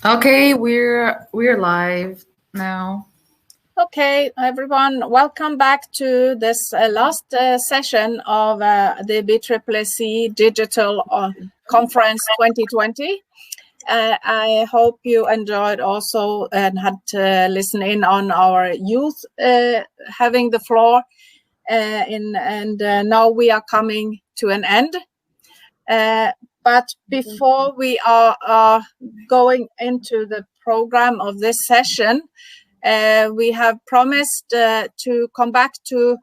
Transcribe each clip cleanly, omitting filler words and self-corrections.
Okay, we're live now. Okay, everyone, welcome back to this last session of the BSSSC Digital Conference 2020. I hope you enjoyed also and had to listen in on our youth having the floor. Now we are coming to an end. But before we are going into the program of this session, we have promised to come back to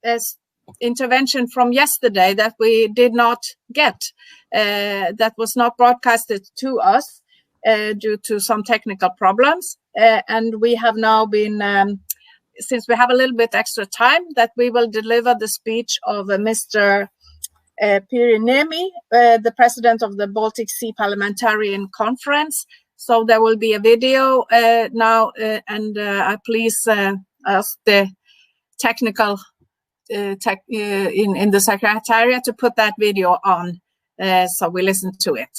this intervention from yesterday that we did not get, that was not broadcasted to us due to some technical problems. And we have now been, since we have a little bit extra time, that we will deliver the speech of Mr. Pyry, the president of the Baltic Sea Parliamentarian Conference. So there will be a video now, and I please ask the technical in the secretariat to put that video on, so we listen to it.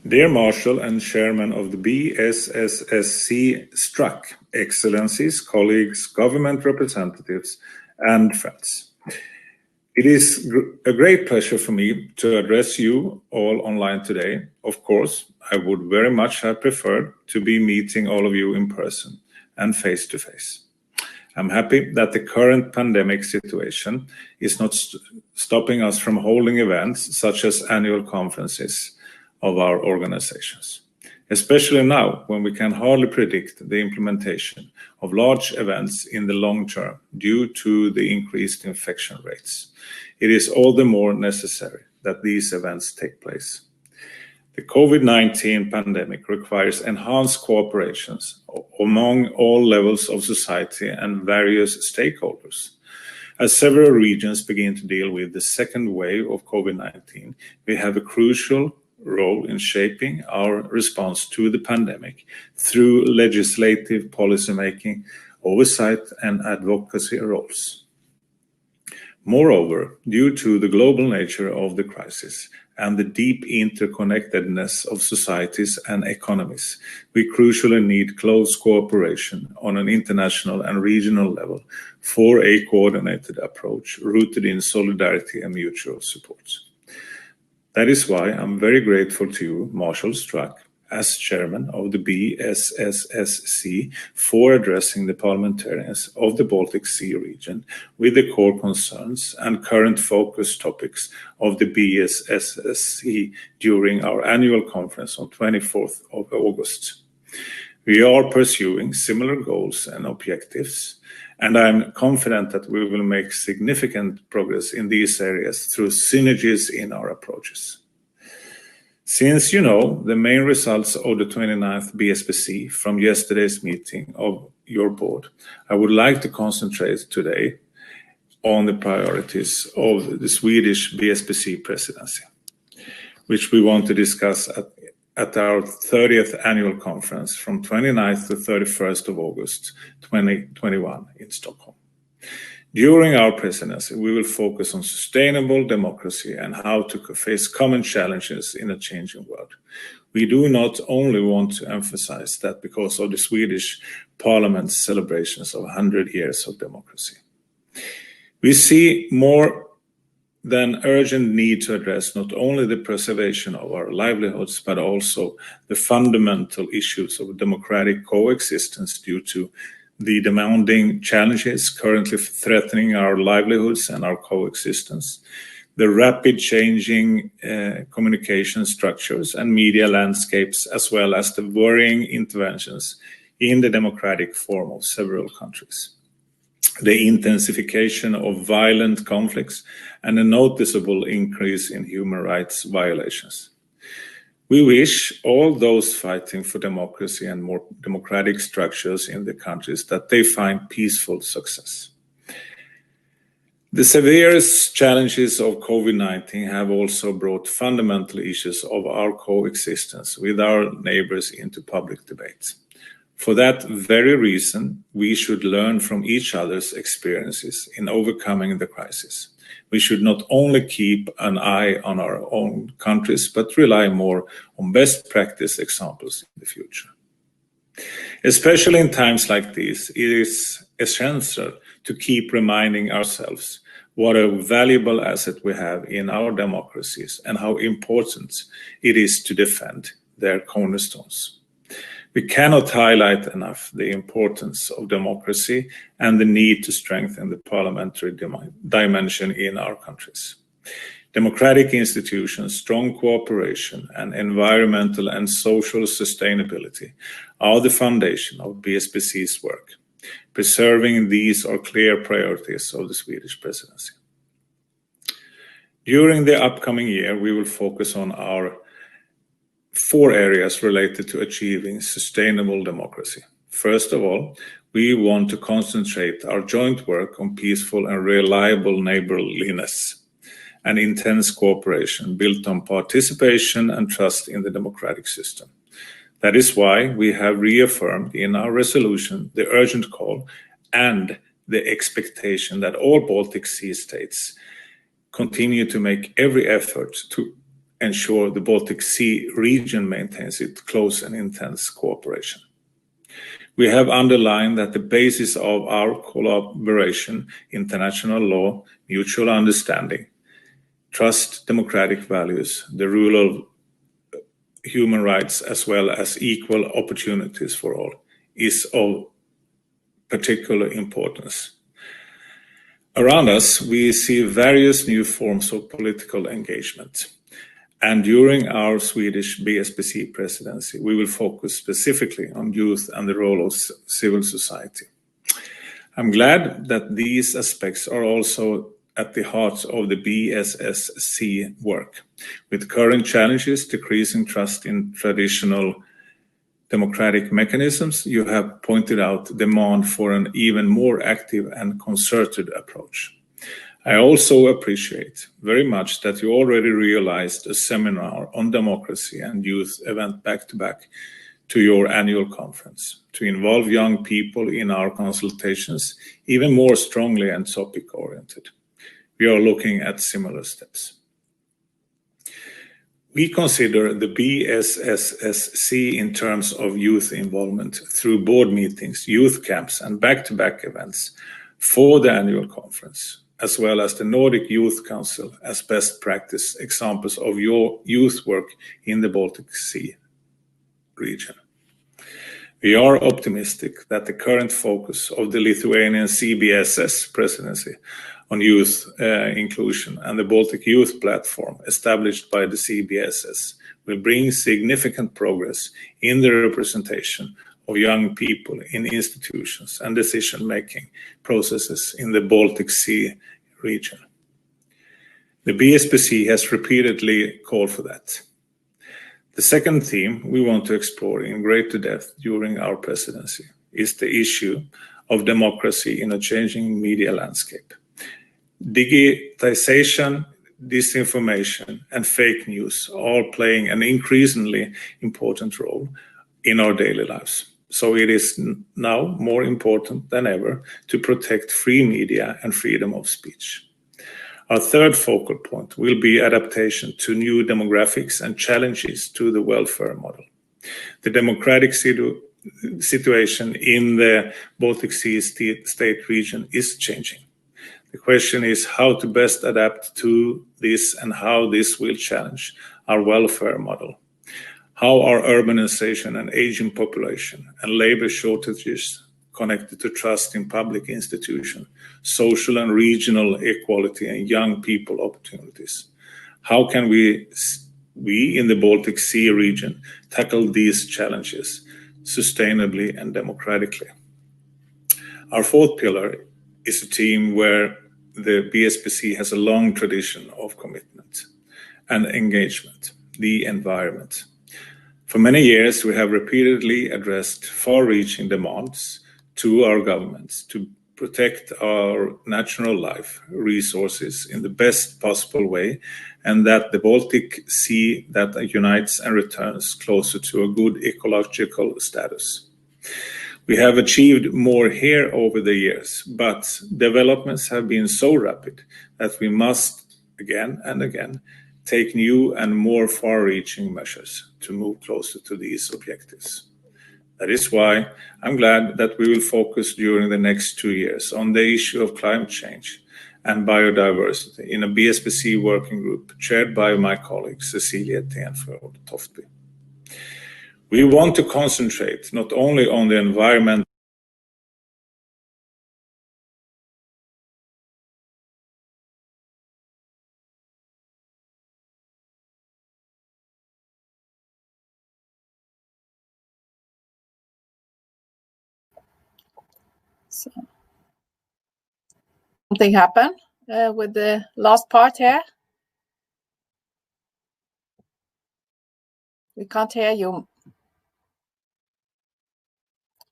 Dear Marshal and Chairman of the BSSSC STRUC, Excellencies, colleagues, government representatives, and friends. It is a great pleasure for me to address you all online today. Of course, I would very much have preferred to be meeting all of you in person and face to face. I'm happy that the current pandemic situation is not stopping us from holding events such as annual conferences of our organizations, especially now when we can hardly predict the implementation of large events in the long term due to the increased infection rates. It is all the more necessary that these events take place. The COVID-19 pandemic requires enhanced cooperation among all levels of society and various stakeholders. As several regions begin to deal with the second wave of COVID-19, we have a crucial role in shaping our response to the pandemic through legislative policymaking, oversight, and advocacy roles. Moreover, due to the global nature of the crisis and the deep interconnectedness of societies and economies, we crucially need close cooperation on an international and regional level for a coordinated approach rooted in solidarity and mutual support. That is why I'm very grateful to you, Marshal STRUC, as chairman of the BSSSC, for addressing the parliamentarians of the Baltic Sea region with the core concerns and current focus topics of the BSSSC during our annual conference on 24th of August. We are pursuing similar goals and objectives, and I'm confident that we will make significant progress in these areas through synergies in our approaches. Since you know the main results of the 29th BSPC from yesterday's meeting of your board, I would like to concentrate today on the priorities of the Swedish BSPC presidency, which we want to discuss at our 30th annual conference from 29th to 31st of August 2021 in Stockholm. During our presidency, we will focus on sustainable democracy and how to face common challenges in a changing world. We do not only want to emphasize that because of the Swedish Parliament's celebrations of 100 years of democracy. We see more than urgent need to address not only the preservation of our livelihoods, but also the fundamental issues of democratic coexistence due to the demanding challenges currently threatening our livelihoods and our coexistence, the rapid changing communication structures and media landscapes, as well as the worrying interventions in the democratic form of several countries, the intensification of violent conflicts, and a noticeable increase in human rights violations. We wish all those fighting for democracy and more democratic structures in the countries that they find peaceful success. The severest challenges of COVID-19 have also brought fundamental issues of our coexistence with our neighbors into public debate. For that very reason, we should learn from each other's experiences in overcoming the crisis. We should not only keep an eye on our own countries, but rely more on best practice examples in the future. Especially in times like these, it is essential to keep reminding ourselves what a valuable asset we have in our democracies and how important it is to defend their cornerstones. We cannot highlight enough the importance of democracy and the need to strengthen the parliamentary dimension in our countries. Democratic institutions, strong cooperation, and environmental and social sustainability are the foundation of BSPC's work. Preserving these are clear priorities of the Swedish presidency. During the upcoming year, we will focus on our 4 areas related to achieving sustainable democracy. First of all, we want to concentrate our joint work on peaceful and reliable neighborliness and intense cooperation built on participation and trust in the democratic system. That is why we have reaffirmed in our resolution the urgent call and the expectation that all Baltic Sea states continue to make every effort to ensure the Baltic Sea region maintains its close and intense cooperation. We have underlined that the basis of our collaboration, international law, mutual understanding, trust, democratic values, the rule of human rights, as well as equal opportunities for all, is of particular importance. Around us, we see various new forms of political engagement. And during our Swedish BSPC presidency, we will focus specifically on youth and the role of civil society. I'm glad that these aspects are also at the heart of the BSSSC work. With current challenges, decreasing trust in traditional democratic mechanisms, you have pointed out demand for an even more active and concerted approach. I also appreciate very much that you already realized a seminar on democracy and youth event back-to-back to your annual conference to involve young people in our consultations even more strongly and topic-oriented. We are looking at similar steps. We consider the BSSSC in terms of youth involvement through board meetings, youth camps, and back-to-back events for the annual conference, as well as the Nordic Youth Council as best practice examples of your youth work in the Baltic Sea region. We are optimistic that the current focus of the Lithuanian CBSS presidency on youth inclusion and the Baltic Youth Platform established by the CBSS will bring significant progress in the representation of young people in institutions and decision-making processes in the Baltic Sea region. The BSPC has repeatedly called for that. The second theme we want to explore in greater depth during our presidency is the issue of democracy in a changing media landscape. Digitization, disinformation, and fake news are playing an increasingly important role in our daily lives. So it is now more important than ever to protect free media and freedom of speech. Our third focal point will be adaptation to new demographics and challenges to the welfare model. The democratic situation in the Baltic Sea state region is changing. The question is how to best adapt to this and how this will challenge our welfare model. How are urbanization and aging population and labor shortages connected to trust in public institutions, social and regional equality, and young people opportunities? How can we in the Baltic Sea region tackle these challenges sustainably and democratically? Our fourth pillar is a theme where the BSPC has a long tradition of commitment and engagement, the environment. For many years, we have repeatedly addressed far-reaching demands to our governments to protect our natural life resources in the best possible way, and that the Baltic Sea that unites and returns closer to a good ecological status. We have achieved more here over the years, but developments have been so rapid that we must, again and again, take new and more far-reaching measures to move closer to these objectives. That is why I'm glad that we will focus during the next 2 years on the issue of climate change and biodiversity in a BSPC working group chaired by my colleague Cecilia Tenfjord Toftby. We want to concentrate not only on the environment So, something happened with the last part here. We can't hear you.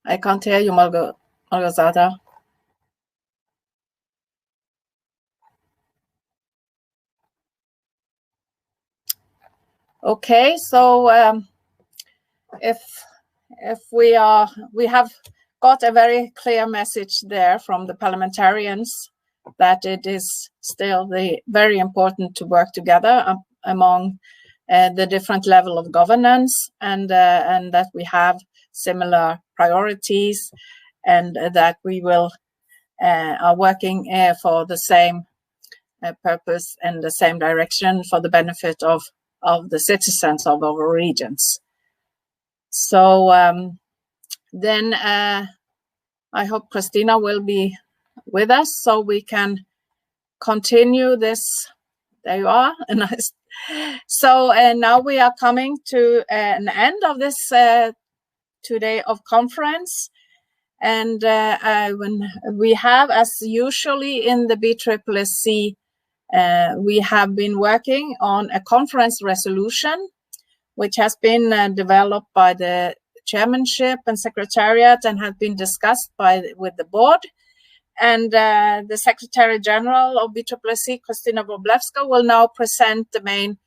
I can't hear you, Margosata. Okay, so if we have got a very clear message there from the parliamentarians that it is still very important to work together among the different level of governance, and that we have similar priorities, and that we will are working for the same purpose and the same direction for the benefit of the citizens of our regions. So then I hope Christina will be with us so we can continue this. There you are. Nice. So now we are coming to an end of this 2-day of conference. And when we have, as usually in the BSSSC, we have been working on a conference resolution, which has been developed by the chairmanship and secretariat and has been discussed with the board. And the Secretary General of BSSSC, Kristina Wroblewska, will now present the main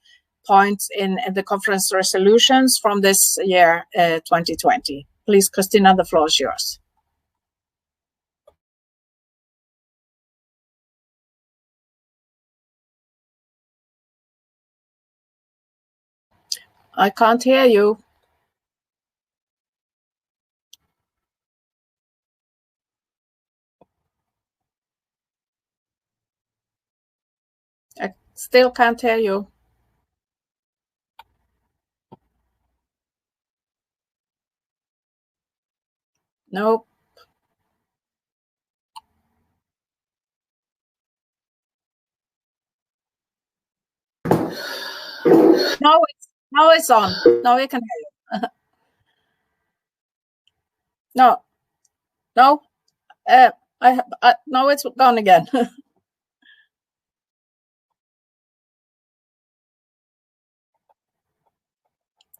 points in the conference resolutions from this year, 2020. Please, Kristina, the floor is yours. I can't hear you. I still can't hear you. Nope. Now it's on. Now we can hear you. No. Now it's gone again.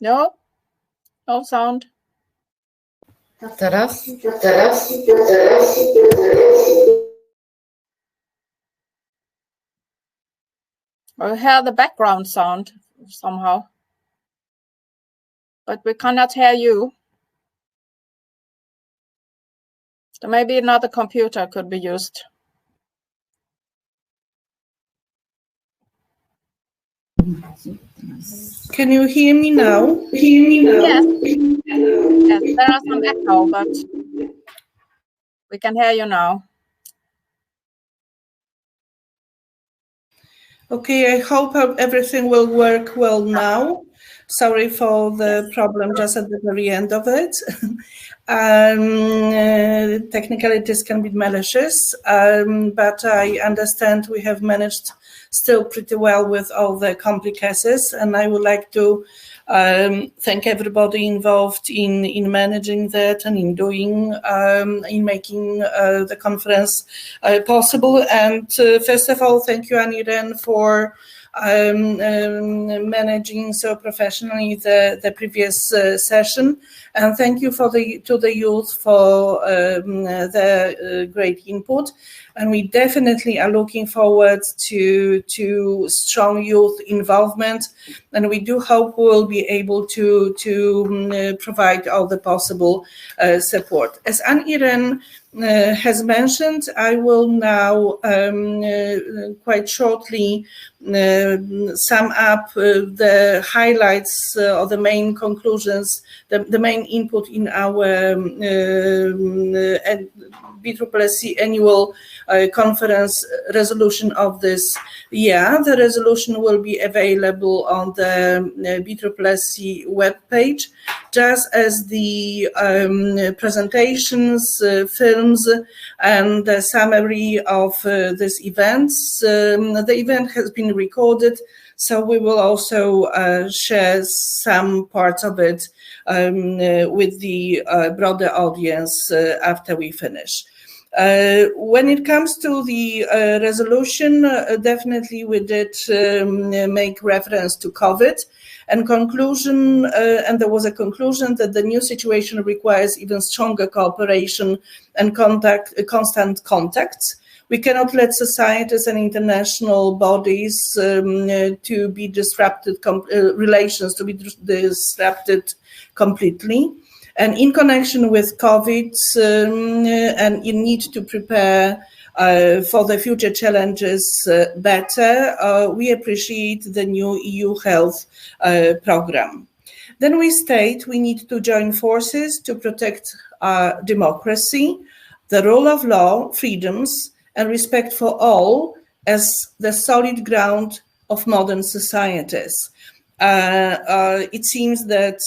No sound. Teraz? I hear the background sound somehow, but we cannot hear you. So maybe another computer could be used. Can you hear me now? Yes, there are some echo, but we can hear you now. Okay, I hope everything will work well now. Sorry for the problem just at the very end of it. Technicalities can be malicious, but I understand we have managed still pretty well with all the complications, and I would like to thank everybody involved in managing that and in doing, in making the conference possible. And first of all, thank you, Annie Ren, for managing so professionally the previous session. And thank you to the youth for the great input. And we definitely are looking forward to strong youth involvement. And we do hope we'll be able to provide all the possible support. As Anne-Irene has mentioned, I will now quite shortly sum up the highlights or the main conclusions, the main input in our BSSSC annual conference resolution of this year. The resolution will be available on the BSSSC webpage, just as the presentations, films, and the summary of these events. The event has been recorded, so we will also share some parts of it with the broader audience after we finish. When it comes to the resolution, definitely we did make reference to COVID and conclusion, and there was a conclusion that the new situation requires even stronger cooperation and constant contacts. We cannot let societies and international bodies to be disrupted, relations to be disrupted completely. And in connection with COVID and in need to prepare for the future challenges better, we appreciate the new EU health program. Then we state we need to join forces to protect our democracy, the rule of law, freedoms, and respect for all as the solid ground of modern societies. It seems that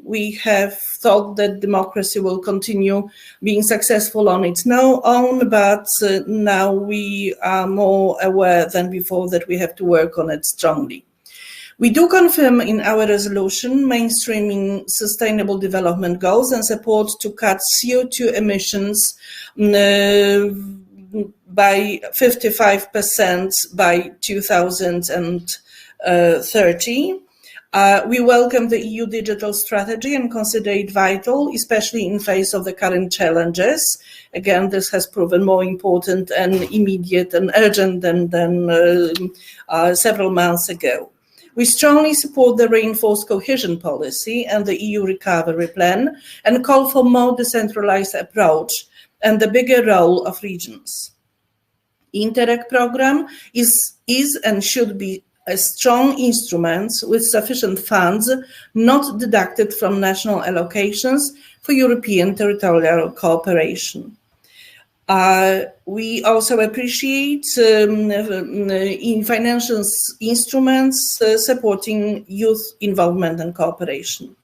we have thought that democracy will continue being successful on its own, but now we are more aware than before that we have to work on it strongly. We do confirm in our resolution mainstreaming sustainable development goals and support to cut CO2 emissions by 55% by 2030. We welcome the EU digital strategy and consider it vital, especially in face of the current challenges. Again, this has proven more important and immediate and urgent than several months ago. We strongly support the reinforced cohesion policy and the EU recovery plan and call for more decentralized approach and the bigger role of regions. Interreg program is and should be a strong instrument with sufficient funds not deducted from national allocations for European territorial cooperation. We also appreciate in financial instruments supporting youth involvement and cooperation.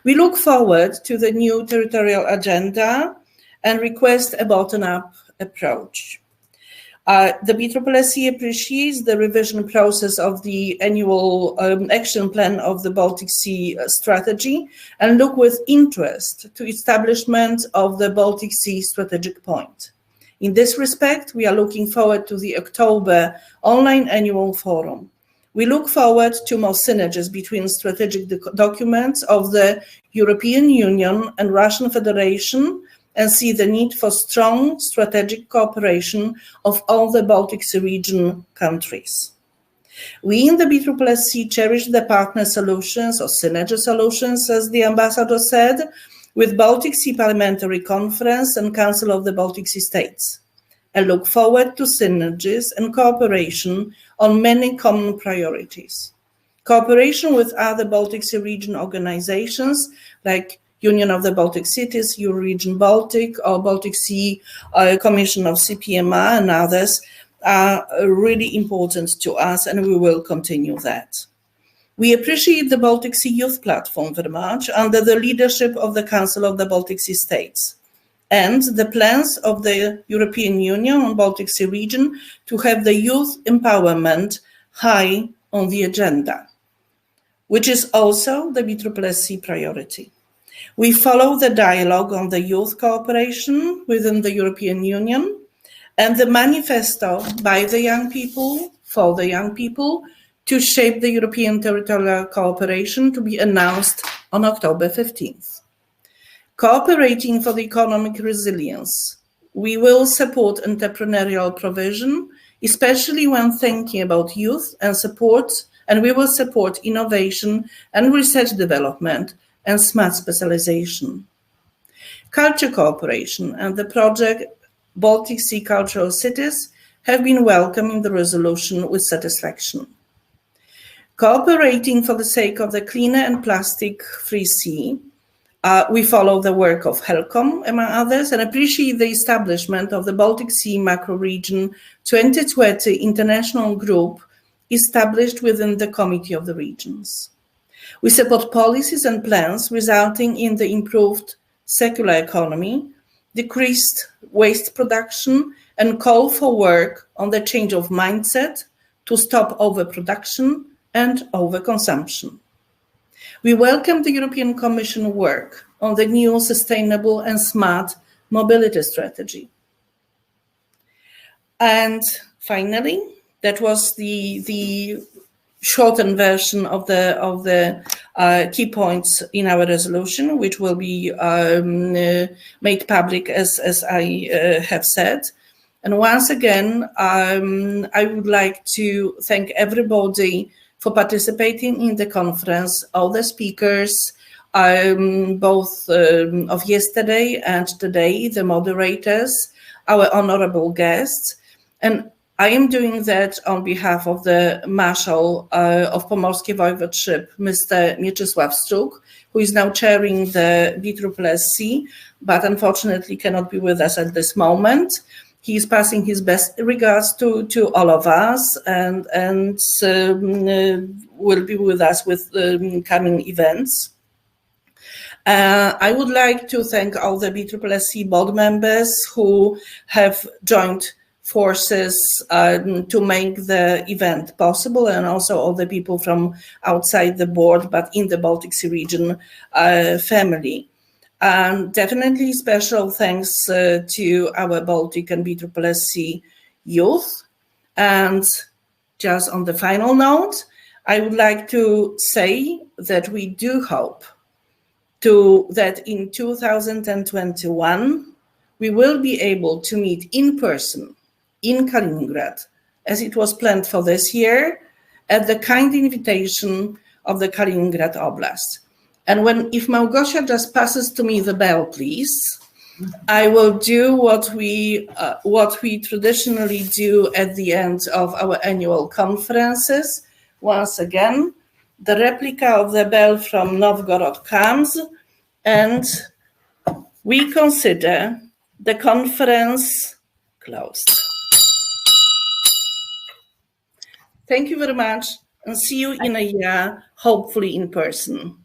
We look forward to the new territorial agenda and request a bottom-up approach. The BSSSC appreciates the revision process of the annual action plan of the Baltic Sea strategy and look with interest to establishment of the Baltic Sea strategic point. In this respect, we are looking forward to the October online annual forum. We look forward to more synergies between strategic documents of the European Union and Russian Federation and see the need for strong strategic cooperation of all the Baltic Sea region countries. We in the BSSSC cherish the partner solutions or synergy solutions, as the ambassador said, with Baltic Sea Parliamentary Conference and Council of the Baltic Sea States, and look forward to synergies and cooperation on many common priorities. Cooperation with other Baltic Sea region organizations like Union of the Baltic Cities, Euro-Region Baltic, or Baltic Sea Commission of CPMR and others are really important to us, and we will continue that. We appreciate the Baltic Sea Youth Platform very much under the leadership of the Council of the Baltic Sea States and the plans of the European Union and Baltic Sea region to have the youth empowerment high on the agenda, which is also the BSSSC priority. We follow the dialogue on the youth cooperation within the European Union and the manifesto by the young people, for the young people, to shape the European territorial cooperation to be announced on October 15th. Cooperating for the economic resilience, we will support entrepreneurial provision, especially when thinking about youth and we will support innovation and research development and smart specialization. Culture cooperation and the project Baltic Sea Cultural Cities have been welcomed in the resolution with satisfaction. Cooperating for the sake of the cleaner and plastic-free sea, we follow the work of HELCOM, among others, and appreciate the establishment of the Baltic Sea Macro-Region 2020 International Group established within the Committee of the Regions. We support policies and plans resulting in the improved circular economy, decreased waste production, and call for work on the change of mindset to stop overproduction and overconsumption. We welcome the European Commission work on the new sustainable and smart mobility strategy. And finally, that was the shortened version of the key points in our resolution, which will be made public as I have said. And once again, I would like to thank everybody for participating in the conference, all the speakers, both of yesterday and today, the moderators, our honorable guests. And I am doing that on behalf of the Marshal of Pomorskie Voivodeship, Mr. Mieczysław Struk, who is now chairing the BSSSC, but unfortunately cannot be with us at this moment. He is passing his best regards to all of us and will be with us with coming events. I would like to thank all the BSSSC board members who have joined forces to make the event possible, and also all the people from outside the board, but in the Baltic Sea region family. Definitely special thanks to our Baltic and BSSSC youth. And just on the final note, I would like to say that we do hope that in 2021, we will be able to meet in person in Kaliningrad, as it was planned for this year, at the kind invitation of the Kaliningrad Oblast. And if Małgosia just passes to me the bell, please, I will do what we traditionally do at the end of our annual conferences. Once again, the replica of the bell from Novgorod comes, and we consider the conference closed. Thank you very much, and see you in a year, hopefully in person.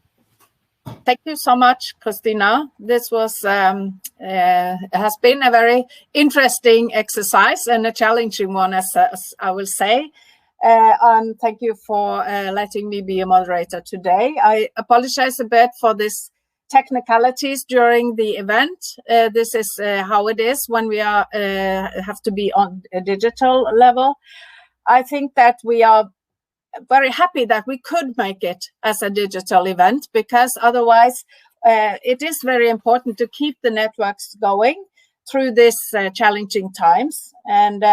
Thank you so much, Christina. This was has been a very interesting exercise and a challenging one, as I will say. And thank you for letting me be a moderator today. I apologize a bit for this technicalities during the event. This is how it is when we are have to be on a digital level. I think that we are very happy that we could make it as a digital event, because otherwise it is very important to keep the networks going through this challenging times. And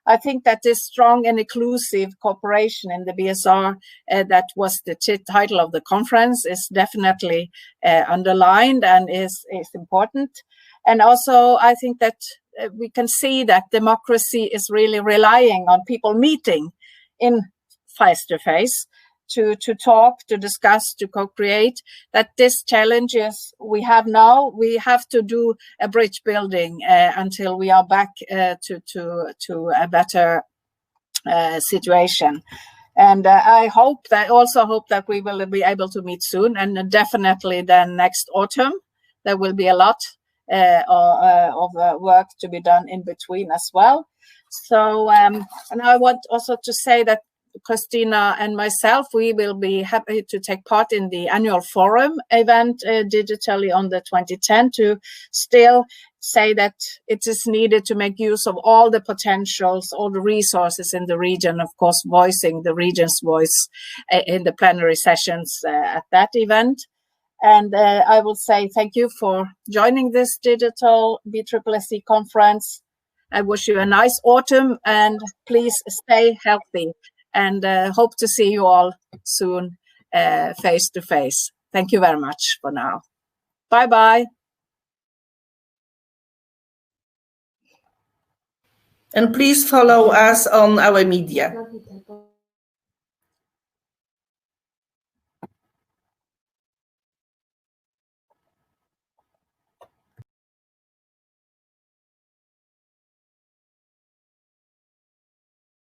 I think that this strong and inclusive cooperation in the BSR, that was the title of the conference, is definitely underlined and is important. And also, I think that we can see that democracy is really relying on people meeting in face-to-face to talk, to discuss, to co-create, that this challenges we have now, we have to do a bridge building until we are back to a better situation. And I also hope that we will be able to meet soon, and definitely then next autumn. There will be a lot of work to be done in between as well. So, and I want also to say that Christina and myself, we will be happy to take part in the annual forum event digitally on the 2010 to still say that it is needed to make use of all the potentials, all the resources in the region, of course, voicing the region's voice in the plenary sessions at that event. And I will say thank you for joining this digital BSSSC conference. I wish you a nice autumn, and please stay healthy, and hope to see you all soon face to face. Thank you very much for now. Bye-bye. And please follow us on our media.